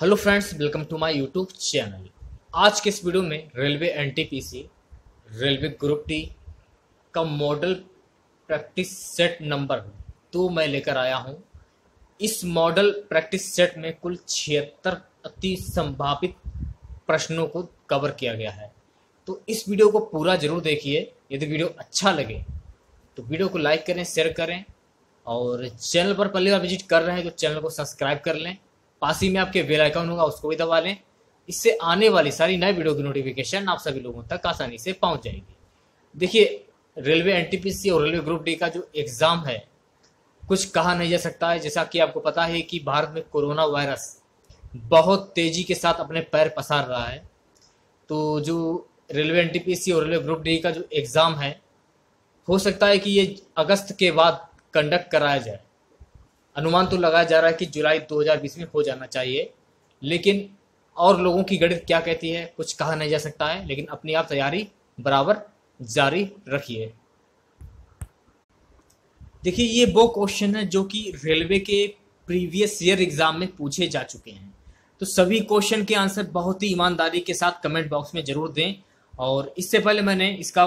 Hello friends, welcome to my YouTube channel. आज के इस वीडियो में railway NTPC railway group D का मॉडल प्रैक्टिस सेट नंबर 2 मैं लेकर आया हूं। इस मॉडल प्रैक्टिस सेट में कुल 76 अति संभावित प्रश्नों को कवर किया गया है। तो इस वीडियो को पूरा जरूर देखिए। यदि वीडियो अच्छा लगे तो वीडियो को लाइक करें, शेयर करें और चैनल पर पहली बार विजिट कर रहे हैं तो चैनल को सब्सक्राइब कर लें। पास ही में आपके बेल आइकन होगा, उसको भी दबा लें। इससे आने वाली सारी नए वीडियो की नोटिफिकेशन आप सभी लोगों तक आसानी से पहुंच जाएगी। देखिए, रेलवे एनटीपीसी और रेलवे ग्रुप डी का जो एग्ज़ाम है, कुछ कहा नहीं जा सकता है। जैसा कि आपको पता है कि भारत में कोरोना वायरस बहुत तेज़ी के साथ अपने पैर पसार रहा है। तो जो रेलवे एनटीपीसी और रेलवे ग्रुप डी का जो एग्ज़ाम है, हो सकता है कि ये अगस्त के बाद कंडक्ट कराया जाए। अनुमान तो लगाया जा रहा है कि जुलाई 2020 में हो जाना चाहिए, लेकिन और लोगों की गणित क्या कहती है कुछ कहा नहीं जा सकता है। लेकिन अपनी आप तैयारी बराबर जारी रखिए। देखिए, ये वो क्वेश्चन है जो कि रेलवे के प्रीवियस ईयर एग्जाम में पूछे जा चुके हैं। तो सभी क्वेश्चन के आंसर बहुत ही ईमानदारी के साथ कमेंट बॉक्स में जरूर दें। और इससे पहले मैंने इसका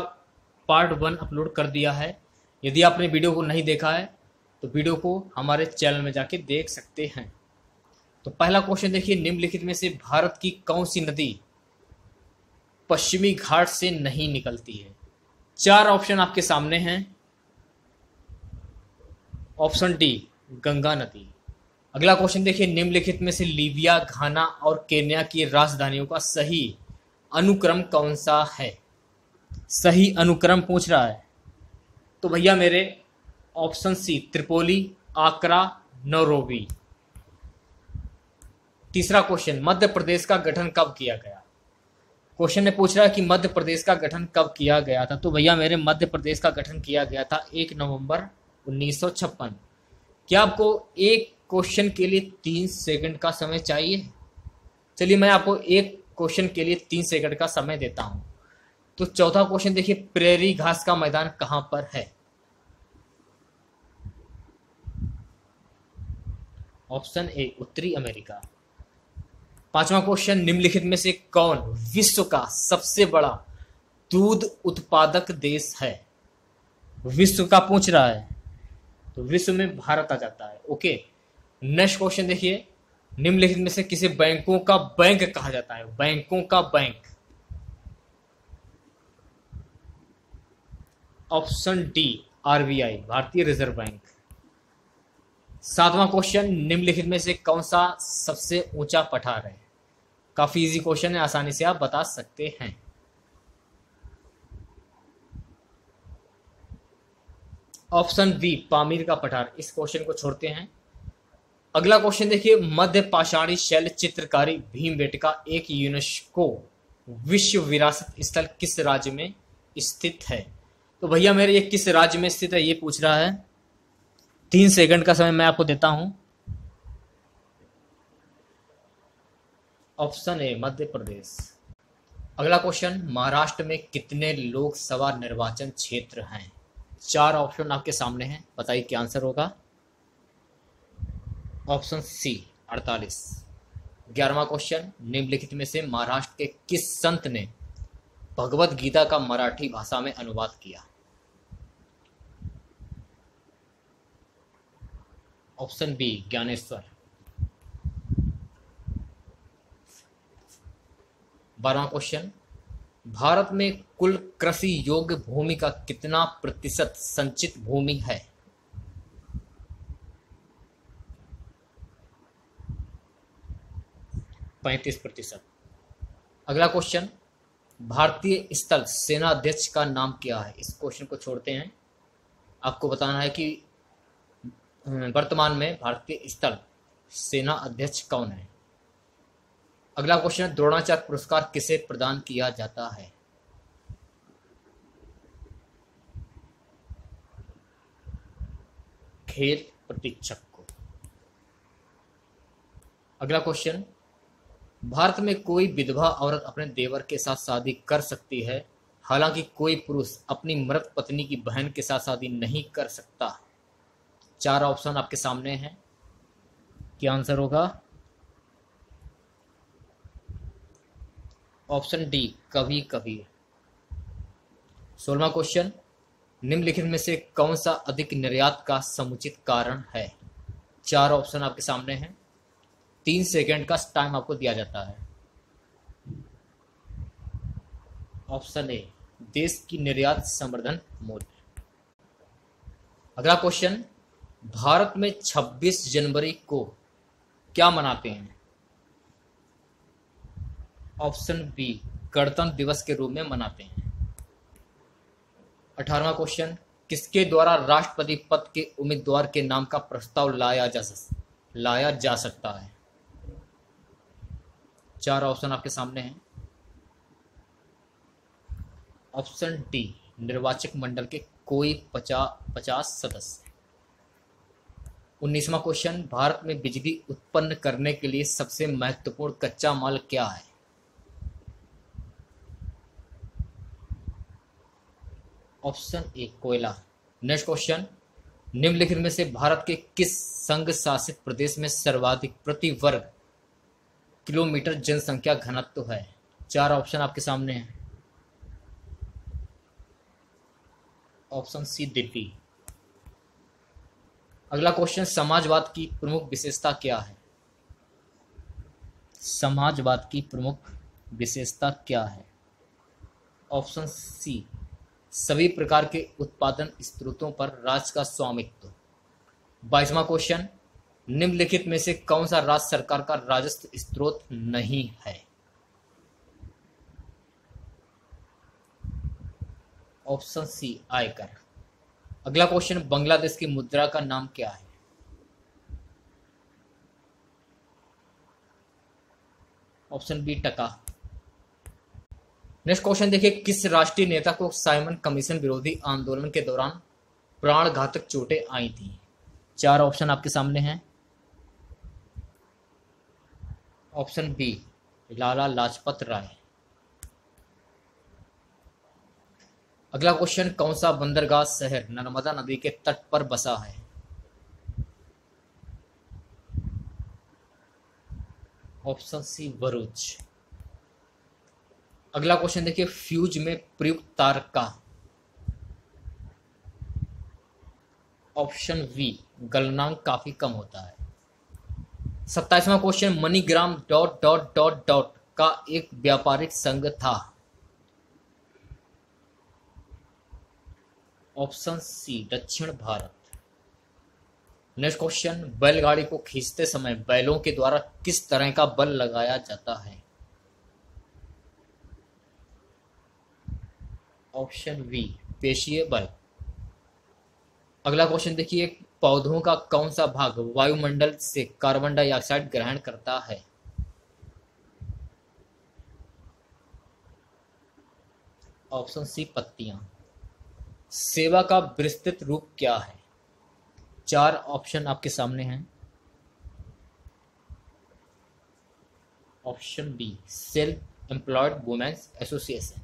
पार्ट 1 अपलोड कर दिया है। यदि आपने वीडियो को नहीं देखा है तो वीडियो को हमारे चैनल में जाके देख सकते हैं। तो पहला क्वेश्चन देखिए, निम्नलिखित में से भारत की कौन सी नदी पश्चिमी घाट से नहीं निकलती है? 4 ऑप्शन आपके सामने हैं। ऑप्शन डी, गंगा नदी। अगला क्वेश्चन देखिए, निम्नलिखित में से लीबिया, घाना और केन्या की राजधानियों का सही अनुक्रम कौन सा है? सही अनुक्रम पूछ रहा है। तो भैया मेरे ऑप्शन सी, त्रिपोली, आकरा, नैरोबी। तीसरा क्वेश्चन, मध्य प्रदेश का गठन कब किया गया? क्वेश्चन में पूछ रहा है कि मध्य प्रदेश का गठन कब किया गया था। तो भैया मेरे मध्य प्रदेश का गठन किया गया था 1 नवंबर 1956। क्या आपको एक क्वेश्चन के लिए 3 सेकंड का समय चाहिए? चलिए, मैं आपको एक क्वेश्चन के लिए 3 सेकंड का समय देता हूं। तो चौथा क्वेश्चन देखिए, प्रेरी घास का मैदान कहां पर है? ऑप्शन ए, उत्तरी अमेरिका। पांचवा क्वेश्चन, निम्नलिखित में से कौन विश्व का सबसे बड़ा दूध उत्पादक देश है? विश्व का पूछ रहा है तो विश्व में भारत आ जाता है। ओके, नेक्स्ट क्वेश्चन देखिए, निम्नलिखित में से किसे बैंकों का बैंक कहा जाता है? बैंकों का बैंक। ऑप्शन डी, आरबीआई, भारतीय रिजर्व बैंक। सातवां क्वेश्चन, निम्नलिखित में से कौन सा सबसे ऊंचा पठार है? काफी इजी क्वेश्चन है, आसानी से आप बता सकते हैं। ऑप्शन बी, पामीर का पठार। इस क्वेश्चन को छोड़ते हैं। अगला क्वेश्चन देखिए, मध्य पाषाणी शैल चित्रकारी भीमबेटका एक यूनेस्को विश्व विरासत स्थल किस राज्य में स्थित है? तो भैया मेरे ये किस राज्य में स्थित है ये पूछ रहा है। 3 सेकंड का समय मैं आपको देता हूं। Option A, Madhya Pradesh. अगला क्वेश्चन, महाराष्ट्र में कितने लोकसभा निर्वाचन क्षेत्र हैं? 4 ऑप्शन आपके सामने हैं, बताइए क्या आंसर होगा। Option C, 48। 11वां क्वेश्चन, निम्नलिखित में से महाराष्ट्र के किस संत ने भगवत गीता का मराठी भाषा में अनुवाद किया? Option B, Dnyaneshwar. 12वां क्वेश्चन, भारत में कुल कृषि योग्य भूमि का कितना प्रतिशत संचित भूमि है? %35। अगला क्वेश्चन, भारतीय स्थल सेना अध्यक्ष का नाम क्या है? इस क्वेश्चन को छोड़ते हैं। आपको बताना है कि वर्तमान में भारतीय स्थल सेना अध्यक्ष कौन है। अगला क्वेश्चन, द्रोणाचार्य पुरस्कार किसे प्रदान किया जाता है? खेल प्रशिक्षक को। अगला क्वेश्चन, भारत में कोई विधवा औरत अपने देवर के साथ शादी कर सकती है, हालांकि कोई पुरुष अपनी मृत पत्नी की बहन के साथ शादी नहीं कर सकता। 4 ऑप्शन आपके सामने हैं, क्या आंसर होगा। ऑप्शन डी कभी कभी। 16वां क्वेश्चन, निम्नलिखित में से कौन सा अधिक निर्यात का समुचित कारण है? 4 ऑप्शन आपके सामने हैं। 3 सेकंड का टाइम आपको दिया जाता है। ऑप्शन ए देश की निर्यात संवर्धन मूल्य। अगला क्वेश्चन, भारत में 26 जनवरी को क्या मनाते हैं? ऑप्शन बी गणतंत्र दिवस के रूप में मनाते हैं। 18वां क्वेश्चन, किसके द्वारा राष्ट्रपति पद के उम्मीदवार के नाम का प्रस्ताव लाया जा सकता है? 4 ऑप्शन आपके सामने हैं। ऑप्शन डी निर्वाचक मंडल के कोई 50 सदस्य। 19वां क्वेश्चन, भारत में बिजली उत्पन्न करने के लिए सबसे महत्वपूर्ण कच्चा माल क्या है? ऑप्शन ए कोयला। नेक्स्ट क्वेश्चन, निम्नलिखित में से भारत के किस संघ शासित प्रदेश में सर्वाधिक प्रति वर्ग किलोमीटर जनसंख्या घनत्व है? 4 ऑप्शन आपके सामने हैं। Option C Delhi. अगला क्वेश्चन, समाजवाद की प्रमुख विशेषता क्या है? समाजवाद की प्रमुख विशेषता क्या है? ऑप्शन सी सभी प्रकार के उत्पादन स्रोतों पर राज्य का स्वामित्व। 22वां क्वेश्चन, निम्नलिखित में से कौन सा राज्य सरकार का राजस्व स्रोत नहीं है? ऑप्शन सी आयकर। अगला क्वेश्चन, बांग्लादेश की मुद्रा का नाम क्या है? ऑप्शन बी टका। नेक्स्ट क्वेश्चन देखिए, किस राष्ट्रीय नेता को साइमन कमीशन विरोधी आंदोलन के दौरान प्राणघातक चोटें आई थी? 4 ऑप्शन आपके सामने हैं। Option B Lala Lajpat Rai. अगला क्वेश्चन, कौन सा बंदरगाह शहर नर्मदा नदी के तट पर बसा है? Option C Bharuch. अगला क्वेश्चन देखिए, फ्यूज में प्रयुक्त तार का। ऑप्शन वी गलनांक काफी कम होता है। 27वां question, MoneyGram dot dot dot dot का एक व्यापारिक संघ था। ऑप्शन सी दक्षिण भारत। नेक्स्ट क्वेश्चन, बैलगाड़ी को खींचते समय बैलों के द्वारा किस तरह का बल लगाया जाता है? ऑप्शन वी पेशीय बल। अगला क्वेश्चन देखिए, पौधों का कौन सा भाग वायुमंडल से कार्बन डाइऑक्साइड ग्रहण करता है? ऑप्शन सी पत्तियां। सेवा का विस्तृत रूप क्या है? 4 ऑप्शन आपके सामने हैं। Option B self employed womens association.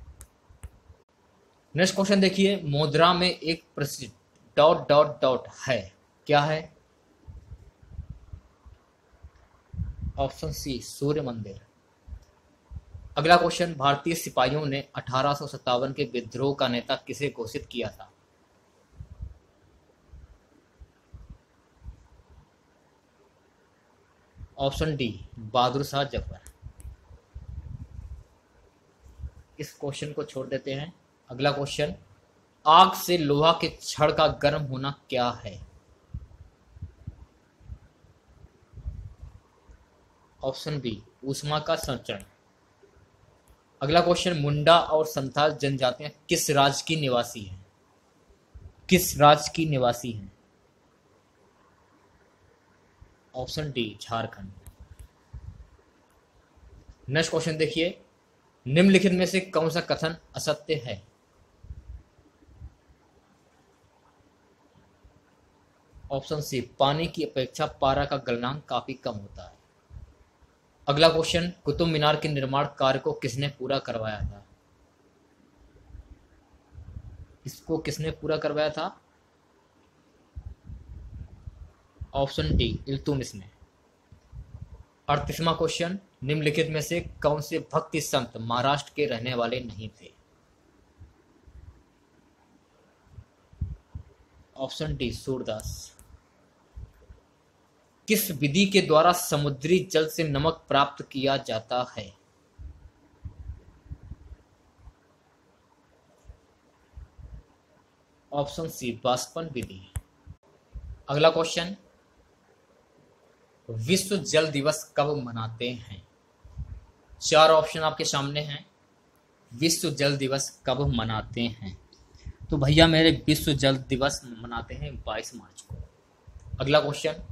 Next question देखिए, मोद्रा में एक प्रसिद्ध डॉट डॉट डॉट है, क्या है? ऑप्शन सी सूर्य मंदिर। अगला क्वेश्चन, भारतीय सिपाहियों ने 1857 के विद्रोह का नेता किसे घोषित किया था? Option D Bahadur Shah Zafar. इस क्वेश्चन को छोड़ देते हैं। अगला क्वेश्चन, आग से लोहा के छड़ का गर्म होना क्या है? ऑप्शन बी ऊष्मा का संचरण। अगला क्वेश्चन, मुंडा और संथाल जनजातियां किस राज्य की निवासी हैं? किस राज्य की निवासी हैं? Option D Jharkhand. Next question देखिए, निम्नलिखित में से कौन सा कथन असत्य है? ऑप्शन सी पानी की अपेक्षा पारा का गलनांक काफी कम होता है। अगला क्वेश्चन, कुतुब मीनार के निर्माण कार्य को किसने पूरा करवाया था? इसको किसने पूरा करवाया था? ऑप्शन डी इल्तुतमिश ने। 38वां क्वेश्चन, निम्नलिखित में से कौन से भक्ति संत महाराष्ट्र के रहने वाले नहीं थे? Option D Surdas. किस विधि के द्वारा समुद्री जल से नमक प्राप्त किया जाता है? ऑप्शन सी बाष्पन विधि। अगला क्वेश्चन, विश्व जल दिवस कब मनाते हैं? चार ऑप्शन आपके सामने हैं। विश्व जल दिवस कब मनाते हैं? तो भैया मेरे विश्व जल दिवस मनाते हैं 22 मार्च को। अगला क्वेश्चन,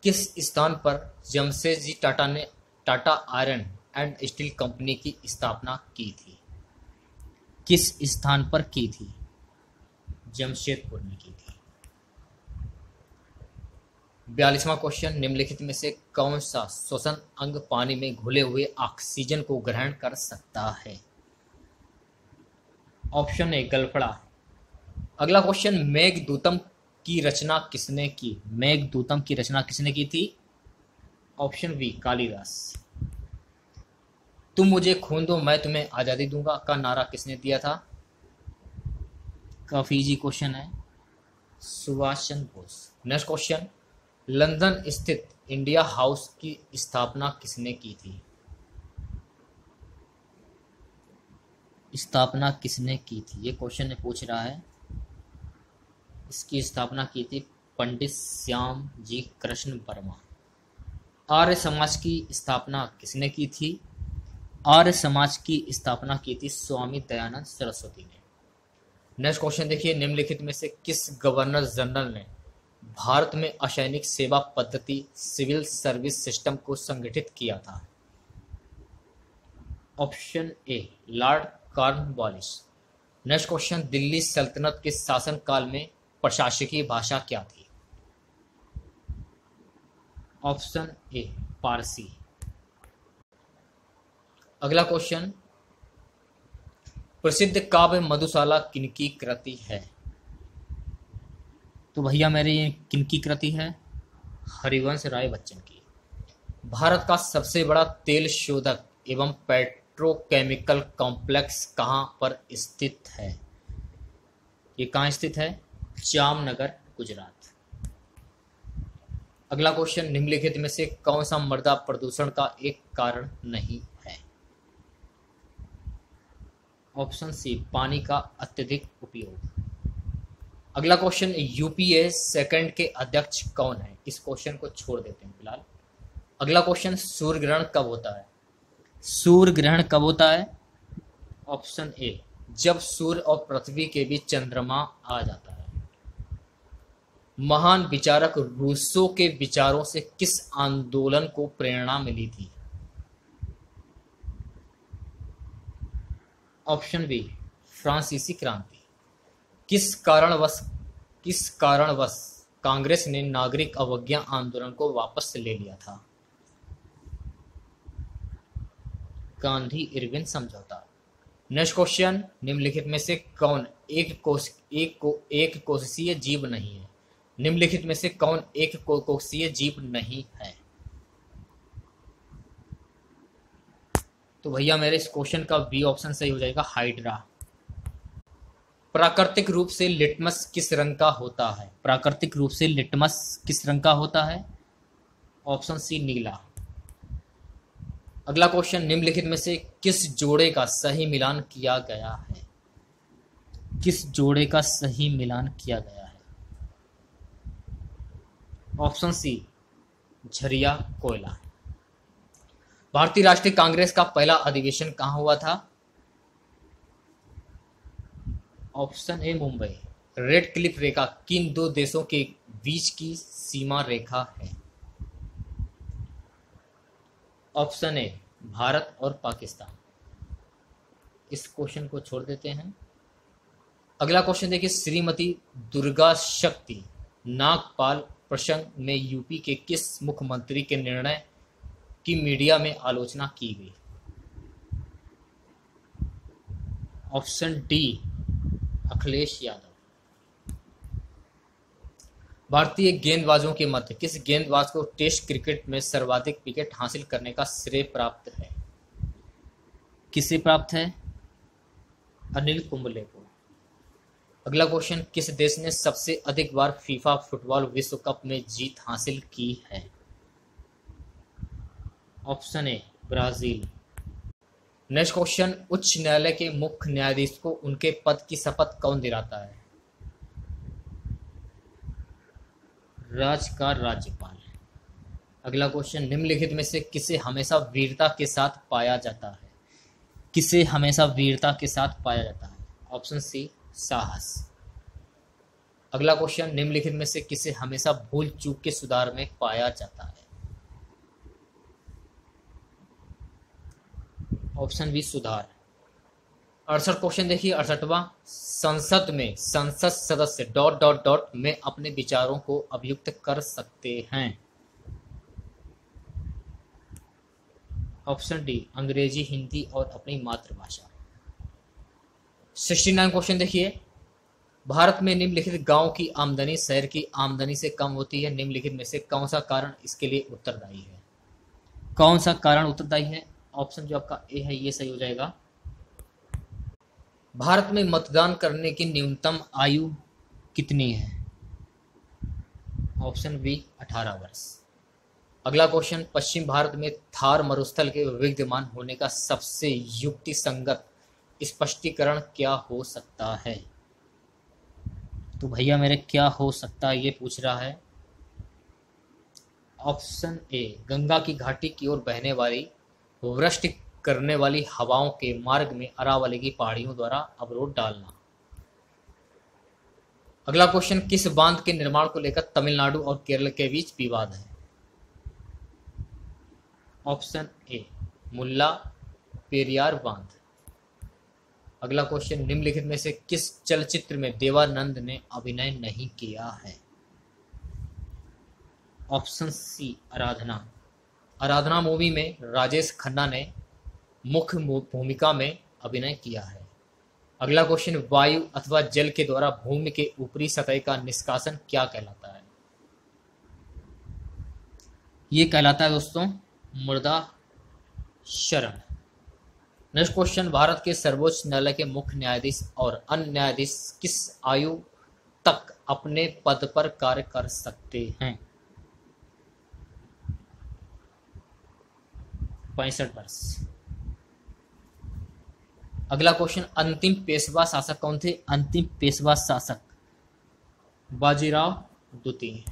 किस स्थान पर जमशेदजी टाटा ने Tata iron and steel company की स्थापना की थी? किस स्थान पर की थी? जमशेदपुर में की थी। 42वां क्वेश्चन, निम्नलिखित में से कौन सा श्वसन अंग पानी में घुले हुए ऑक्सीजन को ग्रहण कर सकता है? ऑप्शन ए गलफड़ा। अगला क्वेश्चन, मेघदूतम की रचना किसने की? मेघदूतम की रचना किसने की थी? Option B Kalidas. तुम मुझे खून दो मैं तुम्हें आजादी दूंगा का नारा किसने दिया था? काफी इजी क्वेश्चन है, Subhash Chandra Bose. Next question, London स्थित इंडिया हाउस की स्थापना किसने की थी? स्थापना किसने की थी? ये क्वेश्चन पूछ रहा है। इसकी स्थापना की थी पंडित श्याम जी कृष्ण वर्मा। आर्य समाज की स्थापना किसने की थी? आर्य समाज की स्थापना की थी स्वामी दयानंद सरस्वती ने। नेक्स्ट क्वेश्चन देखिए, निम्नलिखित में से किस गवर्नर जनरल ने भारत में असैनिक सेवा पद्धति सिविल सर्विस सिस्टम को संगठित किया था? ऑप्शन ए Lord Cornwallis. Next question, Delhi सल्तनत के शासन काल में प्रशासकीय भाषा क्या थी? Option A Parsi. अगला क्वेश्चन, प्रसिद्ध काव्य मधुशाला किनकी कृति है? तो भैया मेरे ये किनकी कृति है? हरिवंश राय बच्चन की। भारत का सबसे बड़ा तेल शोधक एवं पेट्रोकेमिकल कॉम्प्लेक्स कहाँ पर स्थित है? ये कहाँ स्थित है? जामनगर, गुजरात। अगला क्वेश्चन, निम्नलिखित में से कौन सा मृदा प्रदूषण का एक कारण नहीं है? ऑप्शन सी पानी का अत्यधिक उपयोग। अगला क्वेश्चन, यूपीए सेकंड के अध्यक्ष कौन है? इस क्वेश्चन को छोड़ देते हैं फिलहाल। अगला क्वेश्चन, सूर्य ग्रहण कब होता है? सूर्य ग्रहण कब होता है? ऑप्शन ए जब सूर्य और पृथ्वी के बीच चंद्रमा आ जाता है। महान विचारक रूसो के विचारों से किस आंदोलन को प्रेरणा मिली थी? ऑप्शन बी फ्रांसीसी क्रांति। किस कारणवश कांग्रेस ने नागरिक अवज्ञा आंदोलन को वापस ले लिया था? गांधी इरविन समझौता। नेक्स्ट क्वेश्चन, निम्नलिखित में से कौन एक कोशिकीय जीव नहीं है? निम्नलिखित में से कौन एक कोशिकीय जीव नहीं है? तो भैया मेरे इस क्वेश्चन का बी ऑप्शन सही हो जाएगा, हाइड्रा। प्राकृतिक रूप से लिटमस किस रंग का होता है? प्राकृतिक रूप से लिटमस किस रंग का होता है? ऑप्शन सी नीला। अगला क्वेश्चन, निम्नलिखित में से किस जोड़े का सही मिलान किया गया है? किस जोड़े का सही मिलान किया गया है? ऑप्शन सी झरिया कोयला। भारतीय राष्ट्रीय कांग्रेस का पहला अधिवेशन कहाँ हुआ था? Option A Mumbai. Radcliffe रेखा किन दो देशों के बीच की सीमा रेखा है? ऑप्शन ए भारत और पाकिस्तान। इस क्वेश्चन को छोड़ देते हैं। अगला क्वेश्चन देखिए, श्रीमती दुर्गा शक्ति नागपाल प्रसंग में यूपी के किस मुख्यमंत्री के निर्णय की मीडिया में आलोचना की गई? Option D Akhilesh Yadav. भारतीय गेंदबाजों के मध्य किस गेंदबाज को टेस्ट क्रिकेट में सर्वाधिक विकेट हासिल करने का श्रेय प्राप्त है? किसे प्राप्त है? अनिल कुंबले को। अगला क्वेश्चन, किस देश ने सबसे अधिक बार फीफा फुटबॉल विश्व कप में जीत हासिल की है? ऑप्शन ए ब्राजील। नेक्स्ट क्वेश्चन, उच्च न्यायालय के मुख्य न्यायाधीश को उनके पद की शपथ कौन दिलाता है? राज्य का राज्यपाल। अगला क्वेश्चन, निम्नलिखित में से किसे हमेशा वीरता के साथ पाया जाता है? किसे हमेशा वीरता के साथ पाया जाता है? ऑप्शन सी साहस। अगला क्वेश्चन, निम्नलिखित में से किसे हमेशा भूल चूक के सुधार में पाया जाता है? ऑप्शन बी सुधार। 68 क्वेश्चन देखिए, 68वां, संसद में संसद सदस्य ... में अपने विचारों को अभिव्यक्त कर सकते हैं? ऑप्शन डी अंग्रेजी, हिंदी और अपनी मातृभाषा। 69 क्वेश्चन देखिए, भारत में निम्नलिखित गांव की आमदनी शहर की आमदनी से कम होती है, निम्नलिखित में से कौन सा कारण इसके लिए उत्तरदायी है? कौन सा कारण उत्तरदायी है? ऑप्शन जो आपका ए है ये सही हो जाएगा। भारत में मतदान करने की न्यूनतम आयु कितनी है? ऑप्शन बी 18 वर्ष। अगला क्वेश्चन, पश्चिम भारत में थार मरुस्थल के विद्यमान होने का सबसे युक्तिसंगत स्पष्टीकरण क्या हो सकता है? तो भैया मेरे क्या हो सकता है ये पूछ रहा है। ऑप्शन ए गंगा की घाटी की ओर बहने वाली वृष्टि करने वाली हवाओं के मार्ग में अरावली की पहाड़ियों द्वारा अवरोध डालना। अगला क्वेश्चन, किस बांध के निर्माण को लेकर तमिलनाडु और केरल के बीच विवाद है? ऑप्शन ए मुल्ला पेरियार बांध। अगला क्वेश्चन, निम्नलिखित में से किस चलचित्र में देवानंद ने अभिनय नहीं किया है? ऑप्शन सी आराधना। आराधना मूवी में राजेश खन्ना ने मुख्य भूमिका में अभिनय किया है। अगला क्वेश्चन, वायु अथवा जल के द्वारा भूमि के ऊपरी सतह का निष्कासन क्या कहलाता है? ये कहलाता है दोस्तों मृदा क्षरण। नेक्स्ट क्वेश्चन, भारत के सर्वोच्च न्यायालय के मुख्य न्यायाधीश और अन्य न्यायाधीश किस आयु तक अपने पद पर कार्य कर सकते हैं? 65 वर्ष। अगला क्वेश्चन, अंतिम पेशवा शासक कौन थे? अंतिम पेशवा शासक बाजीराव द्वितीय।